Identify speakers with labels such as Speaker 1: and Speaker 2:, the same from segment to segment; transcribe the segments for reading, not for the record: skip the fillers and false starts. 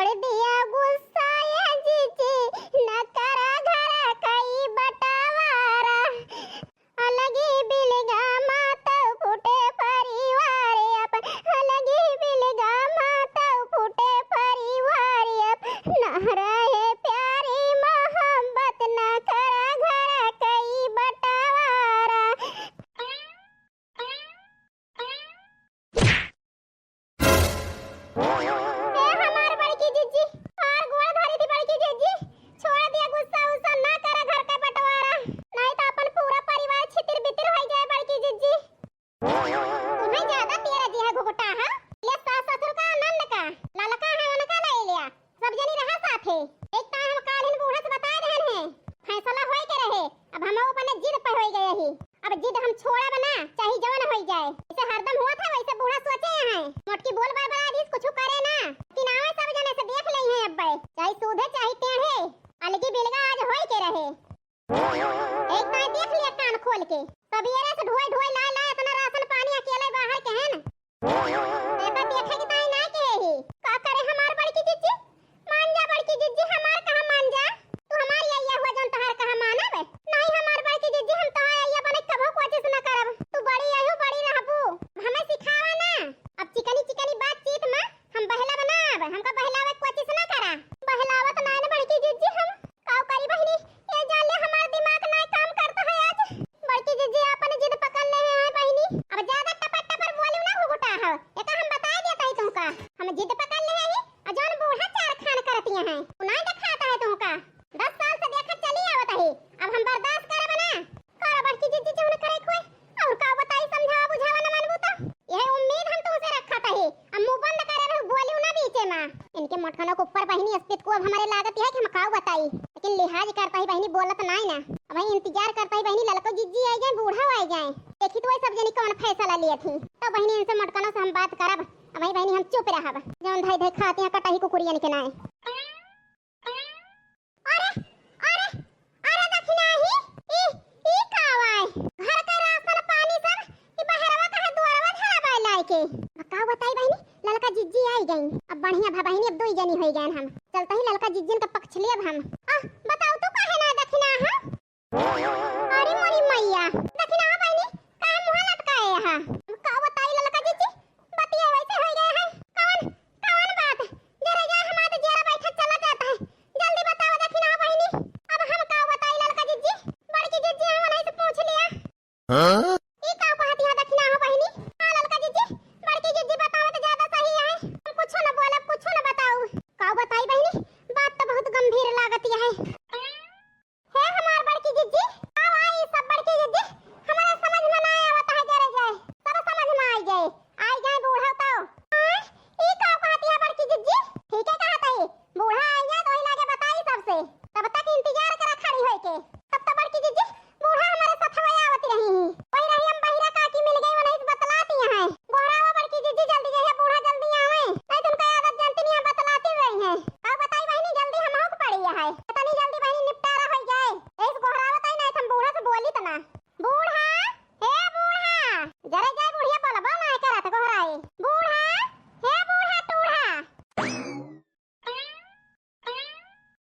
Speaker 1: छोड़ दिया गुस्सा ये जीजी न करा घरा कई बटावारा अलगी बिलगा माता फूटे परिवार अपन अलगी बिलगा माता फूटे परिवार अपन न रहे प्यारी मोहब्बत न करा घरा कई बटावारा। हमार बड़की जीजी और गोड़ धरी थी बड़की जीजी छोड़ दिया गुस्सा उस्सा ना करा घर का बंटवारा नहीं तो अपन पूरा परिवार छितिर बितिर हो जाए बड़की जीजी। तुम्हें ज्यादा तेरा जी है घुघुटा हां ये सास ससुर का आनंद का ललका है उनका ले लिया सब जनी रहा साथे एक ता हम कालिन बूढ़ा से बता रहन है फैसला होई के रहे अब हम अपने जिद पे होई गए ही अब जिद हम छोड़ा बना चाहे जवान होई जाए इसे हरदम हुआ था वैसे बूढ़ा सोचे हैं मोटकी बोल बरबरा दी कुछ करे ना कि नावे सब जने से देख ले हैं अब्बे चाहे सूधे चाहे टेढ़े अलगी बेलगा आज होई के रहे एक बार देख लिया कान खोल के सबेरे से ढोई ढोई ला ला इतना राशन पानी अकेले बाहर के हैं देखा देखे कि ताई ना के ही का करे हमार बड़की जीजी मान जा बड़की जीजी हमार कहां मान जा तू हमारी आइया हुआ जन तहार कहां मानब नहीं हमार बड़की जीजी हम तो आइया बने कबो कोशिश ना करब तू बड़ी आयु बड़ी रहबू हमें सिखावा ना अब चिकनी चिकनी बातचीत में हम बहला बनाब हमका बहलावे कोशिश ना करा बहलावत ना बड़की जीजी हम काऊ करी बहनी ये जान ले हमार दिमाग ना काम करता है आज बड़की जीजी अपन जिद पकड़ ले हैं बहनी अब ज्यादा टपट पर बोलू ना घुघुटा है एका हम बता देता है तुमका हम जिद पकड़ ले हैं अजन बूढ़ा चार खान करती हैं उना दिखाता है तुमका 10 साल से देखा चली आवत है अब हम बर्दाश्त करब ना कर बड़की जीजी जौन करे कोई और का बताई समझावा बुझावा ना मानबू तो यह उम्मीद हम तुमसे रखा था हम मुंह बंद करे रहो बोलू ना बीचे में इनके मठनों को ऊपर बहनी अस्तित्व को अब हमारे लागत है कि हम काऊ बताई लेकिन लिहाज करता ही बहनी बोलत ना ही ना अब ही इंतजार करता ही बहनी ललको जीजी आई जाए बूढ़ा आई जाए देखी तो सब जनी कौन फैसला लिए थी तो बहनी इनसे मटकनों से हम बात करब अब ही बहनी हम चुप रहब जौन धाई धाई खाते हैं कटाही कुकुरियन के नाए अरे अरे अरे दखिना ही ई कावाय घर का राशन पानी सब ई बहरवा कहे दुआरवा धरा बाय लाए के का बताई बहनी ललका जिज्जी आई गई अब बढ़िया बहनी अब 2 जनी हो गए हम चलता ही ललका जिज्जन का पक्ष लिए अब हम बताओ तो काहे ना दखिना हां अरे मोरी मैया दखिना बहनी काहे मुंह लटकाए हां का बताई ललका जिज्जी बतिया वैसे हो गए हैं कौन कौन बात जरा जा हमारे जरा बैठा चला जाता है जल्दी बताओ दखिना बहनी अब हम का बताई ललका जिज्जी बड़की जिज्जी हम नहीं से पूछ लिया हां ई का कहती है दखिना हो बहनी हां ललका जिज्जी बड़की जिज्जी बताओ तो ज्यादा सही है हम कुछ ना बोला कुछ ना बताओ का बताई बहनी बात तो बहुत गंभीर लागती है हमार बड़की जिज्जी आओ आई सब बड़की जिज्जी हमारे समझ में ना आवत है जरा जाए सब समझ में आई जाए बूढ़ा तो ई का कहती है बड़की जिज्जी ठीक है कहता है बूढ़ा आई जाए तो ही लागे बताई सबसे तब तक इंतजार करा खड़ी होई के तब तक बड़की जिज्जी बूढ़ा हमारे साथ में आवत रही कोई रही हम बहिरा काकी मिल गई वही बतलाती हैं गोरावा बड़की जिज्जी जल्दी जाइए बूढ़ा जल्दी आवे नहीं तुमका आदत जानती नहीं बतलाती रही हैं अब बताई बहनी जल्दी हम हो पड़ी है पता नहीं जल्दी बहनी निपटारा हो जाए इस गोरावा ताई नहीं हम बूढ़ा से बोली तना बूढ़ा हे बूढ़ा जरा जाए बुढ़िया बोलबो ना करत गोराई बूढ़ा हे बूढ़ा टूढ़ा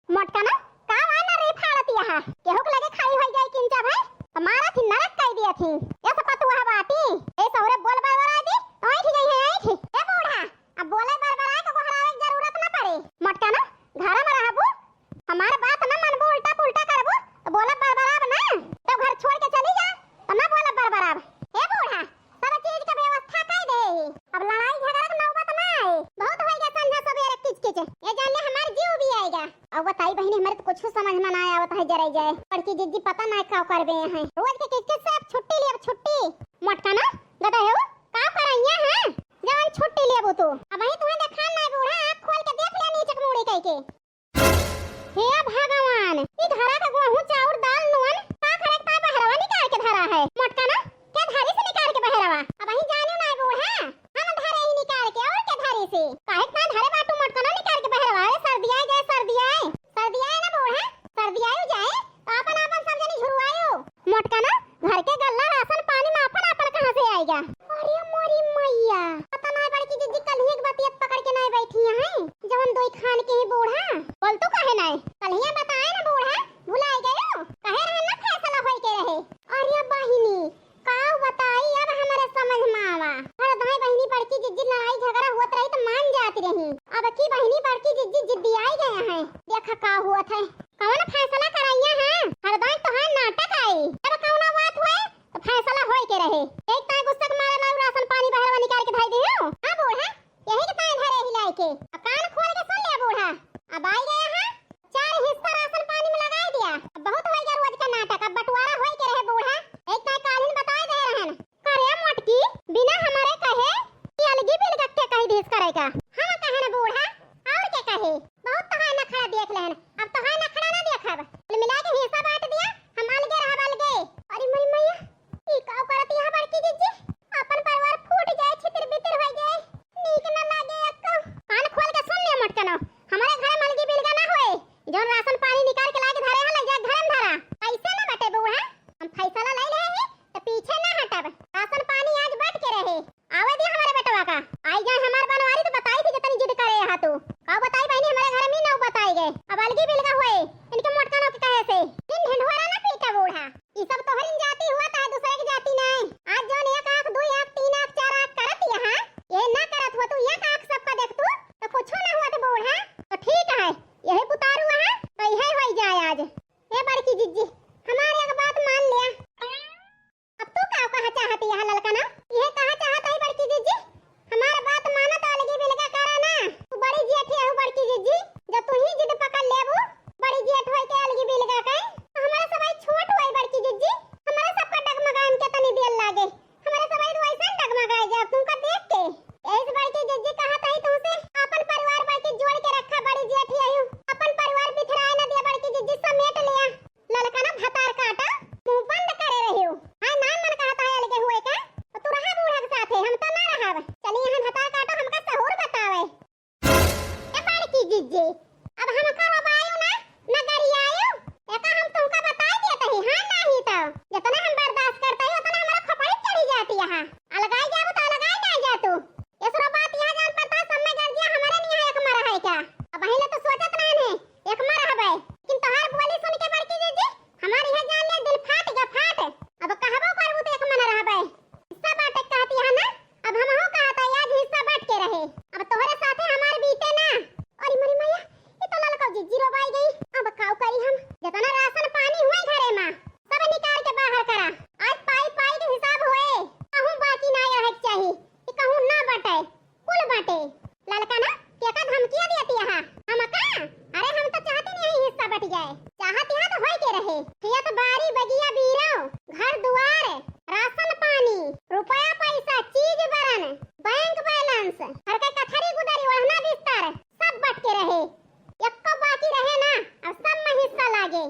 Speaker 1: मोटका ना का वाना रे फाड़ती है केहू के लगे खाई होई जाए किंचा भाई हमारा थी नरक कह दिया थी ये सब पतुआ बाटी ए सौरे बोल बरबरा दी ओई थी गई है आई थी ए बूढ़ा अब बोले बरबरा के गोहरावे की जरूरत ना पड़े मोटका ना घर में रहबू हमार बात ना मन उल्टा पुल्टा करबू तो बोला बरबराब ना तो घर छोड़ के चली जा तो ना बोला बरबराब ए बूढ़ा सब चीज के व्यवस्था कर दे अब लड़ाई झगड़ा की नौबत ना आए बहुत हो गया संझा सवेरे किचकिच ये जान ले हमार जीव भी आएगा अब बताई बहनी हमारे तो कुछ समझ में ना आवत है जरा जाए बड़की जिज्जी पता ना का करबे हैं रोज के किचकिच से अब छुट्टी ले अब छुट्टी मोटका ना गदा हो का करैया है जवान छुट्टी लेबो तो अब ही तुम्हें देखा ना बूढ़ा आंख खोल के देख ले नीचे मुड़ी कह के हे भगवान ई धरा का गेहूं चाउर दाल नून का करे ता बहरवा निकाल के धरा है मोटका ना क्या धारी से निकाल के बहरवा अब ही जानो ना बूढ़ा हम धरे ही निकाल के और क्या धारी से काहे ता धरे बाटू मोटका ना निकाल के बहरवा सर्दी आए जाए सर्दी आए ना बूढ़ा सर्दी आए जाए तो अपन अपन सब जनी झुरवायो मोटका ना घर के गल्ला राशन पानी में अपन अपन कहां से आएगा अरे मोरी मैया पता ना बड़की जिज्जी कल ही एक बतियत पकड़ के नहीं बैठी हैं जवन दोई खान अब की बहनी बड़की जिद्दी जिद्दी आई गए हैं। देखा का हुआ था, कौन फैसला कराइया है। हरदम तो है नाटक आई, जब कौन बात हुए तो फैसला होई के रहे। एक ता गुस्सा के मारे लाऊ राशन पानी बहरवा निकाल के धाई दियो। हां बूढ़ा, यही के ताई धरे हिलाई के कान खोल के सुन ले बूढ़ा। अब आई गया है, 4 हिस्सा राशन पानी में लगा दिया। अब बहुत होई गया रोज का नाटक, अब बंटवारा होई के रहे बूढ़ा। एक ताई कालीन बता दे रहन करे मोटकी बिना हमारे कहे कि अलगी बिल गट्टे कही देश करेगा। हम कहे ना बूढ़ा, और क्या कहे, बहुत तो है नखरा देख लेन। अब तो है नखरा ना देखब, कुल मिला के हिस्सा बांट दिया, हम अलगे रहब अलगे। अरे मरी मैया ई का करत यहां बड़की जिज्जी, अपन परिवार फूट जाए, छितिर बितिर हो जाए, नीक न लागे अक्का। कान खोल के सुन ले मटकनो, हमारे घर में अलगी बिल ना होए। जोन राशन पानी निकाल के लाके धरे हला जा घर में धरा, ऐसे ना बटे बूढ़ा। हम फैसला ले ले हैं तो पीछे ना हटब, राशन पानी आज बट के रहे। आवे दे हमारे बेटवा का, आई जाए हमार बनवारी तो बताई थी जितनी जिद करे यहां तू का बताई बहनी, हमारे घर में ना बताई गए। अब अलगी बिल का हुए इनके मोटकनो के कहे से दिन ढिंढोरा ना पीटा बूढ़ा। ई सब तो हरिन जाति हुआ था, दूसरे की जाति नहीं। आज जोन एक आंख, 2 आंख, 3 आंख, 4 आंख करत यहां, ये ना करत हुआ तू एक आंख सबका देख तू तो कुछ ना हुआ था बूढ़ा। तो ठीक है, यही पुतारू है तो यही होई जाए आज। ए बड़की जिज्जी हमारे एक बात मान लिया। अब तू का कहा चाहती है ललका ना, ये कहा चाहता है बड़की जिज्जी, हमारा बात माना तो अलगी बिल का करा ना। तू बड़ी जेठ है बड़की जिज्जी, जब तू ही जिद पकड़ लेबू बड़ी जेठ होई के अलगी बिल का कहे, हमारा सबाई छोट होई बड़की जिज्जी, हमारा सबका डगमगान के तनी देर लागे, हमारा सबाई तो ऐसा डगमगाए जा तुमका देख के। ऐसे बड़की जिज्जी कहा तई तुमसे अपन परिवार बड़की जोड़ के रखा, बड़ी जेठ आयु अपन परिवार बिखराए ना दिया बड़की जिज्जी, समेट लिया। ललका ना भतार काटा मुंह बंद करे रहियो। हां ना मन कहता है अलगे हुए का, तो तू रहा बूढ़ा के साथे, हम तो ना रहब। चली यहां भतार काटा हमका सहूर बतावे। ए बड़की जिज्जी अब हम करब आयो ना नगरी आयो, एका हम तुमका बता देत ही। हां नहीं तो जितना हम बर्दाश्त करते हैं उतना हमारा खपड़ी चढ़ी जाती है। अलगाई जाबू तो अलगाई ना जा तू, यसरो बात यहां जान पता सब में गर्जिया हमारे नहीं है एक मर है क्या। अब पहले तो सोचत ना है एक मर हबे, लेकिन तोहार बोली सुन के बड़की जिज्जी हमारी है जान ले दिल फाट गया फाट। अब कहबो करबू तो एक मन रहबे, हिस्सा बाटे कहती है ना। अब हम हो कहता आज हिस्सा बांट के रहे, अब तोहरे साथे हमार बीते ना। अरे मरी मैया ये तो ललका जिज्जी रोबाई गई। अब काऊ करी हम, जितना राशन पानी हुए घरे में सब निकाल के बाहर करा। आज पाई पाई के हिसाब होए, कहूं बाकी ना रहे चाहिए कि कहूं ना बाटे कुल बाटे। ललका ना केका धमकियां देती है हम का, अरे हम तो चाहते नहीं हिस्सा बट जाए, चाहते हैं तो होई के रहे। खेत बारी बगिया बीरो घर दुआर राशन पानी रुपया पैसा चीज बरन बैंक बैलेंस हर के कथरी गुदरी ओढ़ना बिस्तर सब बट के रहे, एको बाकी रहे ना। अब सब में हिस्सा लागे।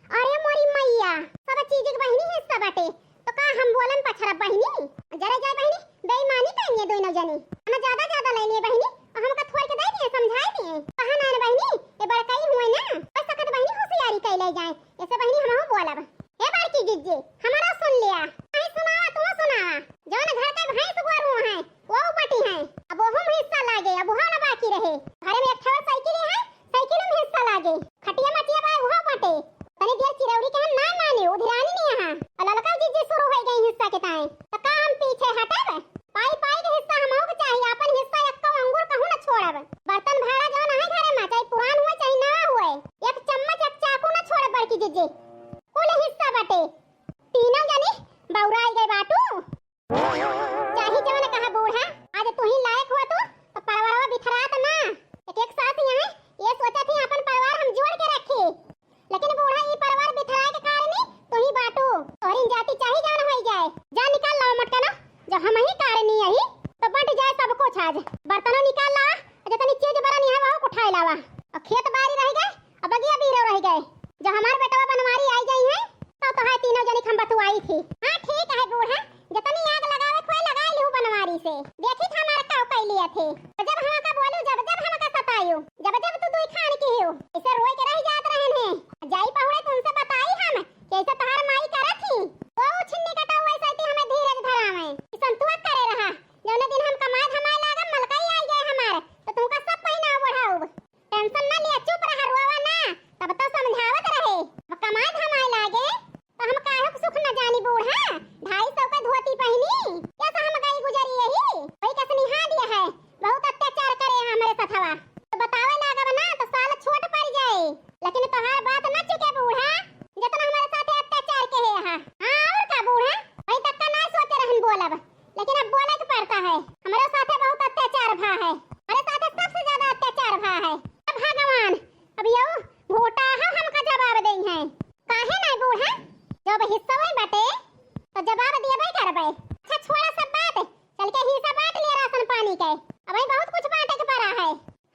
Speaker 1: अरे मोरी मैया सब चीज के बहिनी हिस्सा बटे तो का हम बोलन पछरा बहिनी, जरा जाए बहिनी बेईमानी करिए दोनों जनी, हम ज्यादा ज्यादा ले लिए बहिनी और हमका थोड़ के दे दिए समझाई दिए। कहां ना बहिनी ए बड़काई हुए ना बस सकत बहिनी होशियारी कई ले जाए, ऐसे बहिनी हमहु बोलब। ए बड़की जिज्जी हमारा सुन लिया, नहीं सुनावा तू सुनावा, जौन घर के भैंस गोरू है वो बटी है, अब वो हम हिस्सा लागे। अब वो ना बाकी रहे, घर में एक ठो साइकिल है, साइकिल में हिस्सा लागे, खटिया मचिया बा वो बटे तनी देर चिरौरी के हम ना माने उधिरानी नहीं यहां। और ललका जिज्जी शुरू हो गई हिस्सा के ताए तो का हम पीछे हटब, पाई पाई के हिस्सा हमहु के चाहिए। अपन हिस्सा एक अंगूर कहूं ना छोड़ब, बर्तन भाड़ा जौन है घरे में चाहे पुरान हुए चाहे नया हुए, एक चम्मच एक चाकू ना छोड़ब बड़की जिज्जी, कुल हिस्सा बटे। तीनों जनी बौराई गए बाटू, चाही जवन कहा बूढ़ा आज तू ही लायक हुआ तो परिवारवा बिखरात ना। एक साथ यहां ये सोचा थी अपन परिवार हम जोड़ के रखे, लेकिन बूढ़ा ये परिवार बिखराए के कारण तू ही बाटू तोहरी जाति चाही जवन होई जाए। जा निकाल लाओ मटका ना, जो हम ही कारणी यही तो बट जाए सब कुछ। आज बर्तनों निकाल ला, जितनी चीज बरन है वो उठाए लावा, और खेत बारी रह गए और बगिया बीरो रह गए। जो हमार बेटवा बनवारी आई गई है तो है तीनों जनी हम बतुआई थी। हां ठीक है बूढ़ा, जितनी आग लगावे कोई लगा लिहु बनवारी से, देखी था हमारा काऊ कई लिए थे। तो जब हम का बोलू जब हम का सतायो जब तू दुई खान की हो इसे रोई के रह जात रहन है। जाई पहुड़े तुमसे बताई हम कैसे तहार माई करत थी, वो छिन्नी कटा हुआ ऐसे हमें धीरज धरावे कि संतुआ करे रहा। जौने दिन हम कमाए हमारे लागा मलकाई आई गए हमारे तो तुमका सब पहिना बढ़ाऊ टेंशन है। अब भगवान अब यो भोटा हमका जवाब देई है काहे नहीं बूढ़ा जब हिस्सा होई बाटे तो जवाब देबे करबे। अच्छा छोड़ा सब बात चल के हिस्सा बांट लिया राशन पानी के अबे बहुत कुछ बांटे के पड़ा है।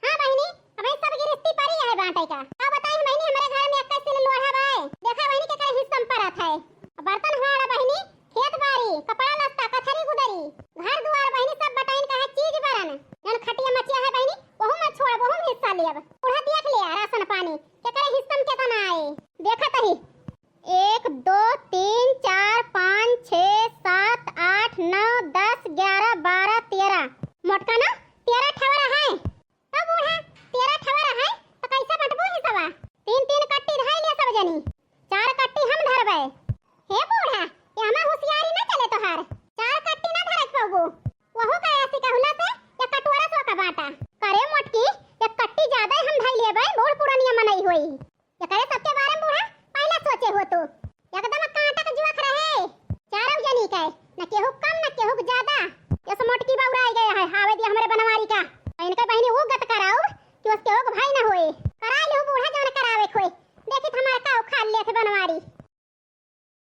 Speaker 1: हां बहनी अबे सब गिरस्ती पड़ी है बांटे का। अब बताई बहनी हमारे घर में 21 किलो लोढ़ा बाए देखा बहनी के करे हिस्सा परत है बर्तन हमारा बहनी खेत बाड़ी कपड़ा लत्ता कथरी गुदरी घर द्वार बहनी सब बटाइन का है चीज बरन जन खटिया मचिया है बहनी ओहू मत छोड़ ओहू हिस्सा लेब बूढ़ा देख लिया राशन पानी के करे हिस्सा में कितना आए देखा तही 1 2 3 4 5 6 7 8 9 10 11 12 13 मोटका ना 13 ठवरा है। अब बूढ़ा 13 ठवरा है तो कैसे बंटबो हिस्सा 3 कट्टी धइ ले सब जनी 4 कट्टी हम धरबे। हे बूढ़ा ये हमार होशियारी ना चले तोहार 4 कट्टी ना धरक पाबो वहु का ऐसी कहला से या कटोरा सो का बाटा करे मोटकी एक कट्टी ज्यादा हम धइ लेबे बहुत पुरानिया मनई होई ये करे सबके बारे में बूढ़ा पहले सोचे हो तो एकदम कांटा के जुआ रहे चारों जनी के न केहू कम न केहू ज्यादा ये सब मोटकी बाउरा आ गया है आवे दी हमरे बनवारी का इनके बहनी वो गत कराओ कि उसके ओग भाई ना होए करा लो बूढ़ा जन करावे खोई देखी हमारा का खा ले थे बनवारी।